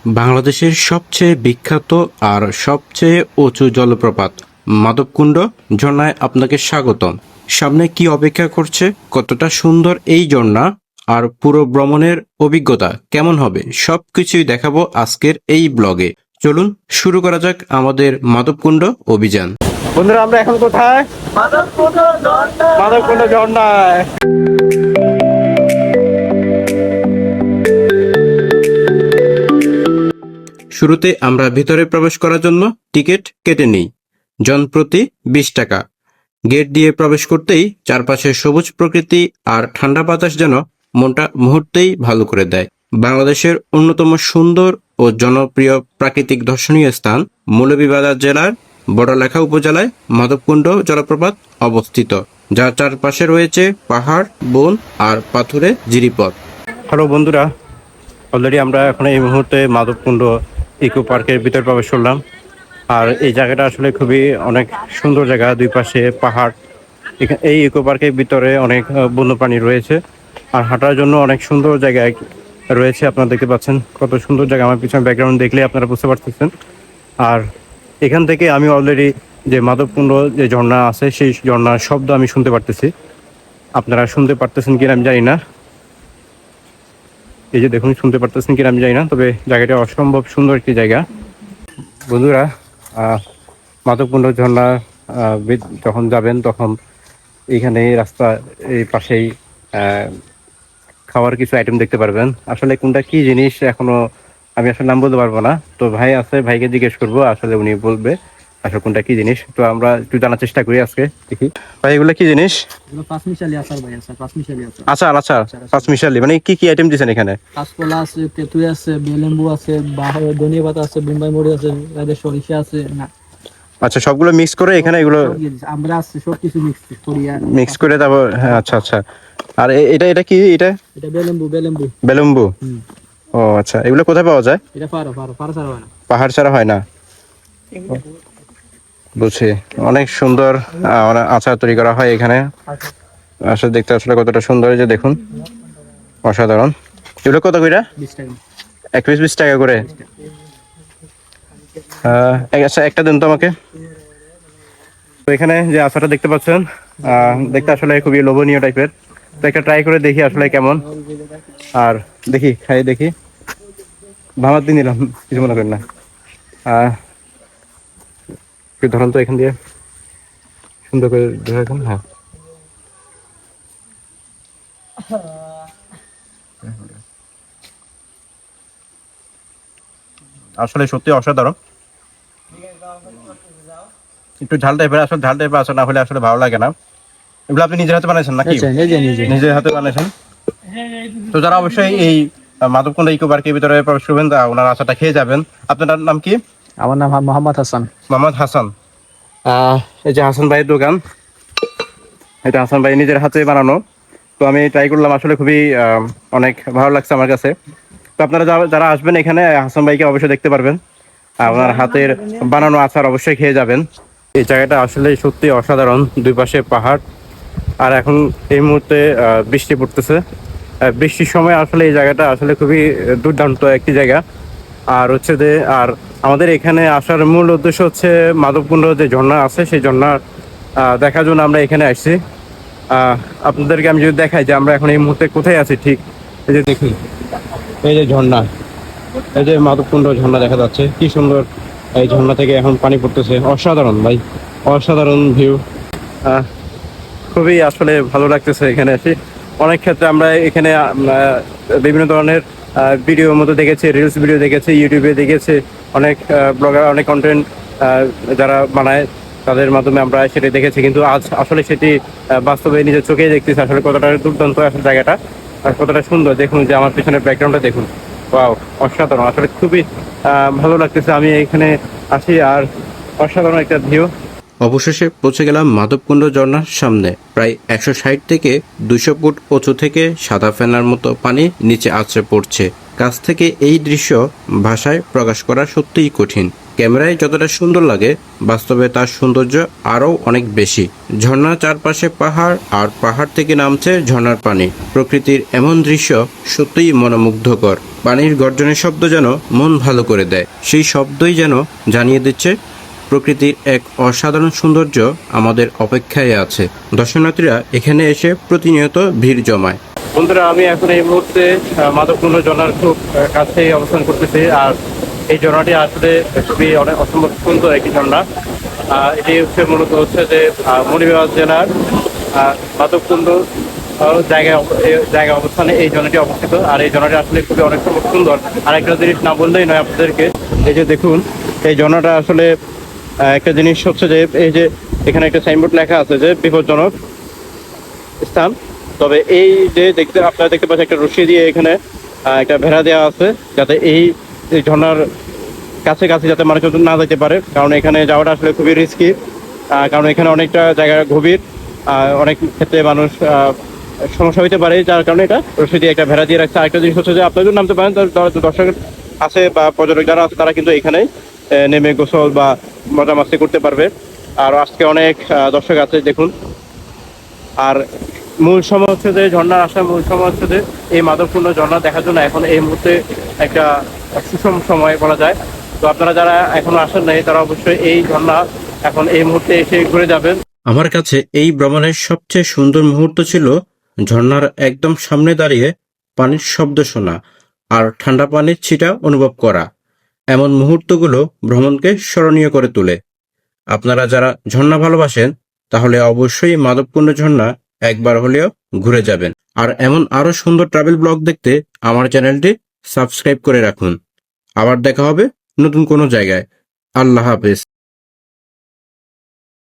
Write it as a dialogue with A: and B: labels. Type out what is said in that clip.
A: বাংলাদেশের সবচেয়ে বিখ্যাত আর সবচেয়ে উঁচু জলপ্রপাত মাধবকুণ্ড ঝর্ণায় আপনাকে স্বাগতম। সামনে কি অপেক্ষা করছে, কতটা সুন্দর এই ঝর্ণা, আর পুরো ভ্রমণের অভিজ্ঞতা কেমন হবে, সবকিছুই দেখাবো আজকের এই ব্লগে। চলুন শুরু করা যাক আমাদের মাধবকুণ্ড অভিযান।
B: বন্ধুরা, আমরা এখন কোথায়? মাধবকুণ্ড ঝর্ণায়।
A: শুরুতে আমরা ভিতরে প্রবেশ করার জন্য টিকিট কেটে নিই, জনপ্রতি 20 টাকা। গেট দিয়ে প্রবেশ করতেই চারপাশে সবুজ প্রকৃতি আর ঠান্ডা বাতাস যেন মনটা মুহূর্তেই ভালো করে দেয়। বাংলাদেশের অন্যতম সুন্দর ও জনপ্রিয় প্রাকৃতিক দর্শনীয় স্থান মৌলভীবাজার জেলার বড়লেখা উপজেলায় মাধবকুণ্ড জলপ্রপাত অবস্থিত, যার চারপাশে রয়েছে পাহাড়, বন আর পাথুরে জিরিপথ।
B: হ্যালো বন্ধুরা, অলরেডি আমরা এখন এই মুহূর্তে মাধবকুণ্ড ইকো পার্কের ভিতরে প্রবেশ করলাম। আর এই জায়গাটা আসলে খুবই অনেক সুন্দর জায়গা, দুই পাশে পাহাড়। এই ইকো পার্কের ভিতরে অনেক বন্যপ্রাণী রয়েছে আর হাঁটার জন্য অনেক সুন্দর জায়গা রয়েছে। আপনারা দেখতে পাচ্ছেন কত সুন্দর জায়গা, আমার পিছনে ব্যাকগ্রাউন্ড দেখলে আপনারা বুঝতে পারতেছেন। আর এখান থেকে আমি অলরেডি যে মাধবকুণ্ড যে ঝর্ণা আছে সেই ঝর্ণার শব্দ আমি শুনতে পারতেছি। আপনারা শুনতে পারতেছেন কিনা আমি জানি না, এই যে দেখুন শুনতে পারতেছেন কিনা আমি জানি না, তবে জায়গাটা অসম্ভব সুন্দর একটি জায়গা। বন্ধুরা, মাধবকুণ্ড ঝর্ণা যখন যাবেন তখন এইখানে রাস্তা এই পাশেই খাওয়ার কিছু আইটেম দেখতে পারবেন। আসলে কোনটা কি জিনিস এখনো আমি আসলে নাম বলতে পারবো না, তো ভাই আছে, ভাইকে জিজ্ঞেস করবো, আসলে উনি বলবে আসলে কোনটা কি জিনিস। তো আমরা একটু জানার চেষ্টা করি আজকে, দেখি ভাই এগুলো কি জিনিস। আচার আচার পাঁচমিশালি মানে কি কি আইটেম দিচ্ছেন এখানে?
C: কাঁচকলা আছে, তেঁতুল আছে, বেলেম্বু আছে, ধনিয়া পাতা আছে, বোম্বাই মরিচ আছে, এদের সরিষা আছে। না,
B: আচ্ছা, সবগুলো মিক্স করে এখানে এগুলো
C: আমরা আছে সবকিছু
B: মিক্স করে তারপর, হ্যাঁ আচ্ছা আচ্ছা। আর এটা এটা কি? এটা
C: এটা বেলেম্বু
B: বেলুম্বু। ও আচ্ছা, এগুলো কোথায় পাওয়া যায়?
C: এটা পারো ছাড়া হয় না।
B: পাহাড় ছাড়া হয় না, বুঝছি। অনেক সুন্দর আচার তৈরি করা হয় এখানে। আসলে দেখতে আসলে কতটা সুন্দর, যে দেখুন অসাধারণ। এগুলো কত করে?
C: 20 টাকা।
B: এক পিস 20 টাকা করে। আচ্ছা, একটা দিন তো আমাকে। তো এখানে যে আচারটা দেখতে পাচ্ছেন, দেখতে আসলে খুবই লোভনীয় টাইপের। তো একটা ট্রাই করে দেখি আসলে কেমন। আর দেখি, খাই দেখি। ভামার দিন নিলাম, কিছু মনে করেন না। ধরুন তো এখান দিয়ে সুন্দর করে দেখুন। হ্যাঁ, আসলে সত্যি অসাধারণ। একটু ঝাল টাইপের, আসলে ঝাল টাইপের আচার না হলে আসলে ভালো লাগে না। এগুলো আপনি নিজের হাতে বানাইছেন নাকি? নিজের হাতে বানাইছেন। তো যারা অবশ্যই এই মাধবকুণ্ড ইকো পার্কের ভিতরে প্রবেশ করবেন, তা ওনার আচারটা খেয়ে যাবেন। আপনার নাম কি?
C: আমার নাম মোহাম্মদ হাসান।
B: মোহাম্মদ হাসান। এই যে হাসান ভাইয়ের দোকান, এটা হাসান ভাই নিজের হাতে বানানো। তো আমি ট্রাই করলাম, আসলে খুবই অনেক ভালো লাগছে আমার কাছে। তো আপনারা যারা আসবেন এখানে, হাসান ভাইকে অবশ্যই দেখতে পারবেন। আপনার হাতের বানানো আচার অবশ্যই খেয়ে যাবেন। এই জায়গাটা আসলে সত্যি অসাধারণ, দুই পাশে পাহাড়। আর এখন এই মুহূর্তে বৃষ্টি পড়তেছে। বৃষ্টির সময় আসলে এই জায়গাটা আসলে খুবই দুর্দান্ত একটি জায়গা। আর হচ্ছে যে, আর আমাদের এখানে আসার মূল উদ্দেশ্য হচ্ছে মাধবকুণ্ড যে ঝর্ণা আছে সেই ঝর্ণা দেখার জন্য আমরা এখানে আসছি। আপনাদেরকে আমি যদি দেখাই যে আমরা এখন এই মুহূর্তে কোথায় আছি, ঠিক এই যে দেখুন, এই যে ঝর্ণা, এই যে মাধবকুণ্ড ঝর্ণা দেখা যাচ্ছে, কি সুন্দর। এই ঝর্ণা থেকে এখন পানি পড়তেছে, অসাধারণ ভাই, অসাধারণ ভিউ। খুবই আসলে ভালো লাগতেছে এখানে এসে। অনেক ক্ষেত্রে আমরা এখানে বিভিন্ন ধরনের ভিডিওর মতো দেখেছি, রিলস ভিডিও দেখেছি, ইউটিউবে দেখেছি, অনেক ব্লগার, অনেক কন্টেন্ট যারা বানায় তাদের মাধ্যমে আমরা সেটা দেখেছি। কিন্তু আজ আসলে সেটি বাস্তবে নিজের চোখেই দেখতেছি আসলে কতটা দুর্দান্ত আসলে জায়গাটা আর কতটা সুন্দর। দেখুন যে আমার পিছনের ব্যাকগ্রাউন্ডটা দেখুন, ওয়াও, অসাধারণ। আসলে খুবই ভালো লাগতেছে আমি এখানে আসি, আর অসাধারণ একটা ভিউ।
A: অবশেষে পৌঁছে গেলাম মাধবকুণ্ড ঝর্ণার সামনে। প্রায় 160 থেকে 200 ফুট উঁচু থেকে সাদা ফেনার মতো পানি নিচে আছড়ে পড়ছে। কাছ থেকে এই দৃশ্য ভাষায় প্রকাশ করা সত্যিই কঠিন। ক্যামেরায় যতটা সুন্দর লাগে, বাস্তবে তার সৌন্দর্য আরও অনেক বেশি। ঝর্ণার চারপাশে পাহাড়, আর পাহাড় থেকে নামছে ঝর্ণার পানি। প্রকৃতির এমন দৃশ্য সত্যিই মনোমুগ্ধকর। পানির গর্জনের শব্দ যেন মন ভালো করে দেয়। সেই শব্দই যেন জানিয়ে দিচ্ছে প্রকৃতির এক অসাধারণ সৌন্দর্য আমাদের অপেক্ষায় আছে। দর্শনার্থীরা এখানে এসে প্রতিনিয়ত ভিড় জমায়।
B: বন্ধুরা, আমি এখন এই মুহূর্তে মাধবকুণ্ড ঝর্ণার খুব কাছেই অবস্থান করতেছি। আর এই ঝর্ণাটি আসলে খুবই অনেক অসম্ভব সুন্দর একটি ঝর্ণা। এটি হচ্ছে মূলত হচ্ছে যে মুর্শিদাবাদ জেলার মাধবকুণ্ড জায়গা অবস্থানে এই ঝর্ণাটি অবস্থিত। আর এই ঝর্ণাটি আসলে খুবই অনেক সুন্দর। আর একটা জিনিস না বললেই নয় আপনাদেরকে, এই যে দেখুন এই ঝর্ণাটা আসলে একটা জিনিস হচ্ছে যে এই যে এখানে একটা সাইনবোর্ড লেখা আছে যে বিপজ্জনক স্থান। তবে এই যে আপনারা দেখতে পাচ্ছেন একটা রশি দিয়ে এখানে একটা ভেড়া দেওয়া আছে, যাতে এই ঝর্ণার কাছে যাতে মানুষ না যেতে পারে, কারণ এখানে যাওয়াটা আসলে খুবই রিস্কি। কারণ এখানে অনেকটা জায়গা গভীর, অনেক ক্ষেত্রে মানুষ সমস্যা হইতে পারে, যার কারণে এটা রশি দিয়ে একটা ভেড়া দিয়ে রাখছে। আরেকটা জিনিস হচ্ছে যে আপনারা যদি নামতে পারেন, দর্শক আছে বা পর্যটক যারা আছে তারা কিন্তু এখানে নেমে গোসল বা মজা মাস্তি করতে পারবে। আর আজকে অনেক দর্শক আছে দেখুন। আর মূল সময় হচ্ছে যে ঝর্ণার আসার মূল সময় হচ্ছে যে এই মাধবকুণ্ড ঝর্ণা দেখার জন্য এখন এই মুহূর্তে একটা সুষম সময় বলা যায়। তো আপনারা যারা এখনো আসেন নাই তারা অবশ্যই এই ঝর্ণা এখন এই মুহূর্তে এসে ঘুরে যাবেন।
A: আমার কাছে এই ভ্রমণের সবচেয়ে সুন্দর মুহূর্ত ছিল ঝর্ণার একদম সামনে দাঁড়িয়ে পানির শব্দ শোনা আর ঠান্ডা পানির ছিটা অনুভব করা। এমন মুহূর্তগুলো ভ্রমণকে স্মরণীয় করে তোলে। আপনারা যারা ঝর্ণা ভালোবাসেন তাহলে অবশ্যই মাধবকুণ্ড ঝর্ণা একবার হলেও ঘুরে যাবেন। আর এমন আরো সুন্দর ট্রাভেল ব্লগ দেখতে আমার চ্যানেলটি সাবস্ক্রাইব করে রাখুন। আবার দেখা হবে নতুন কোনো জায়গায়। আল্লাহ হাফেজ।